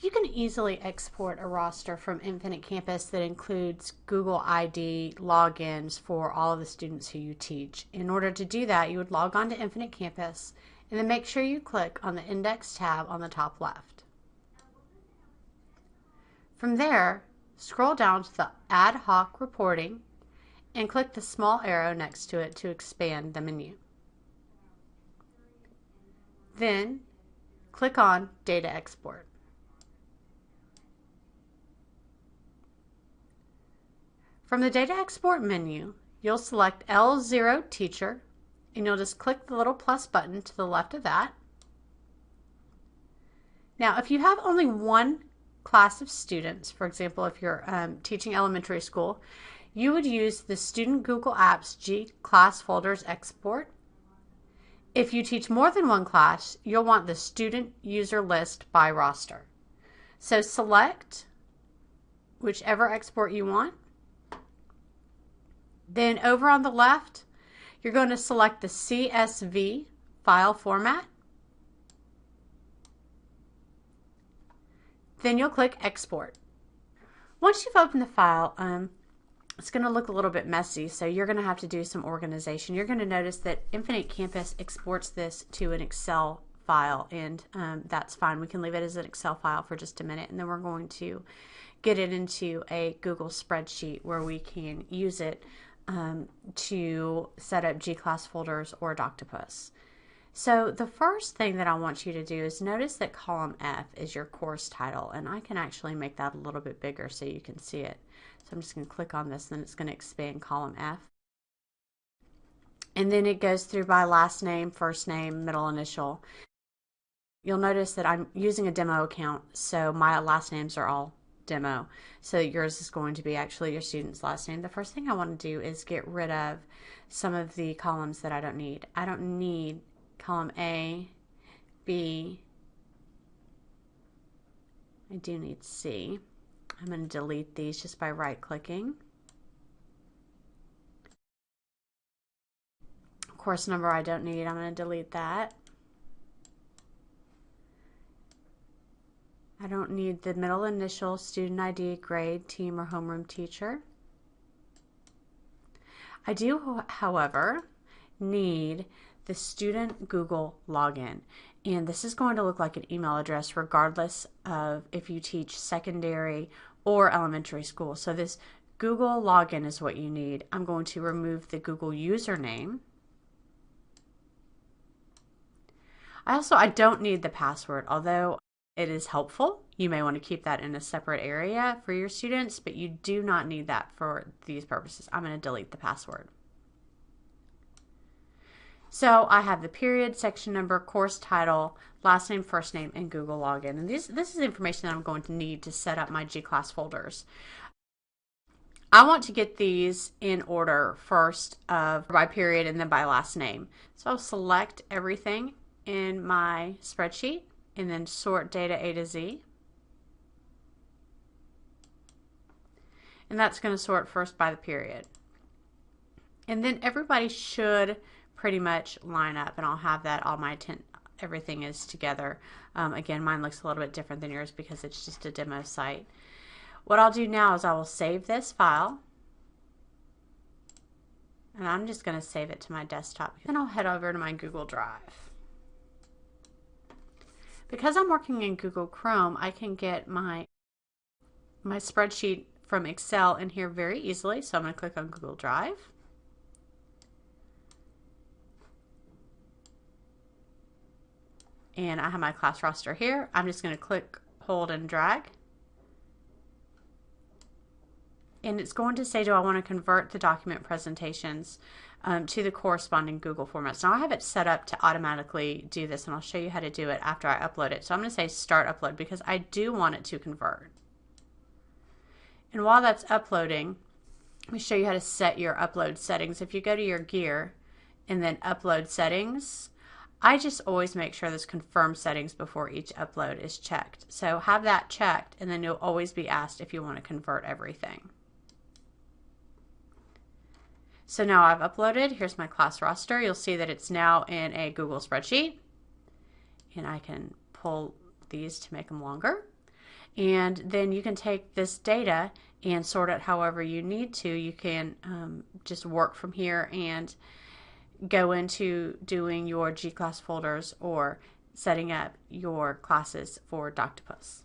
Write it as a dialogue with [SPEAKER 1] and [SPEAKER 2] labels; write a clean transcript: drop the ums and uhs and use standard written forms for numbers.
[SPEAKER 1] You can easily export a roster from Infinite Campus that includes Google ID logins for all of the students who you teach. In order to do that, you would log on to Infinite Campus and then make sure you click on the Index tab on the top left. From there, scroll down to the Ad Hoc Reporting and click the small arrow next to it to expand the menu. Then, click on Data Export. From the Data Export menu, you'll select L0 Teacher, and you'll just click the little plus button to the left of that. Now, if you have only one class of students, for example, if you're teaching elementary school, you would use the Student Google Apps gClass Folders Export. If you teach more than one class, you'll want the Student User List by Roster. So select whichever export you want. Then over on the left, you're going to select the CSV file format. Then you'll click Export. Once you've opened the file, it's going to look a little bit messy, so you're going to have to do some organization. You're going to notice that Infinite Campus exports this to an Excel file, and that's fine. We can leave it as an Excel file for just a minute, and then we're going to get it into a Google spreadsheet where we can use it to set up gClass folders or Doctopus. So the first thing that I want you to do is notice that column F is your course title, and I can actually make that a little bit bigger so you can see it. So I'm just going to click on this, and it's going to expand column F. And then it goes through by last name, first name, middle initial. You'll notice that I'm using a demo account, so my last names are all demo. So yours is going to be actually your student's last name. The first thing I want to do is get rid of some of the columns that I don't need. I don't need column A, B. I do need C. I'm going to delete these just by right-clicking. Course number I don't need. I'm going to delete that. I don't need the middle initial, student ID, grade, team, or homeroom teacher. I do, however, need the student Google login. And this is going to look like an email address regardless of if you teach secondary or elementary school. So this Google login is what you need. I'm going to remove the Google username. I don't need the password, although it is helpful. You may want to keep that in a separate area for your students, but you do not need that for these purposes. I'm going to delete the password. So I have the period, section number, course title, last name, first name, and Google login. And this is information that I'm going to need to set up my gClass folders. I want to get these in order first of by period and then by last name. So I'll select everything in my spreadsheet and then sort data A to Z. And that's going to sort first by the period. And then everybody should pretty much line up, and I'll have that all everything is together. Again, mine looks a little bit different than yours because it's just a demo site. What I'll do now is I will save this file, and I'm just going to save it to my desktop. Then I'll head over to my Google Drive. Because I'm working in Google Chrome, I can get my spreadsheet from Excel in here very easily. So I'm going to click on Google Drive. And I have my class roster here. I'm just going to click, hold, and drag. And it's going to say, do I want to convert the document presentations to the corresponding Google formats. Now I have it set up to automatically do this, and I'll show you how to do it after I upload it. So I'm going to say start upload because I do want it to convert. And while that's uploading, let me show you how to set your upload settings. If you go to your gear and then upload settings, I just always make sure there's confirm settings before each upload is checked. So have that checked, and then you'll always be asked if you want to convert everything. So now I've uploaded. Here's my class roster. You'll see that it's now in a Google spreadsheet, and I can pull these to make them longer. and then you can take this data and sort it however you need to. You can just work from here and go into doing your gClass folders or setting up your classes for Doctopus.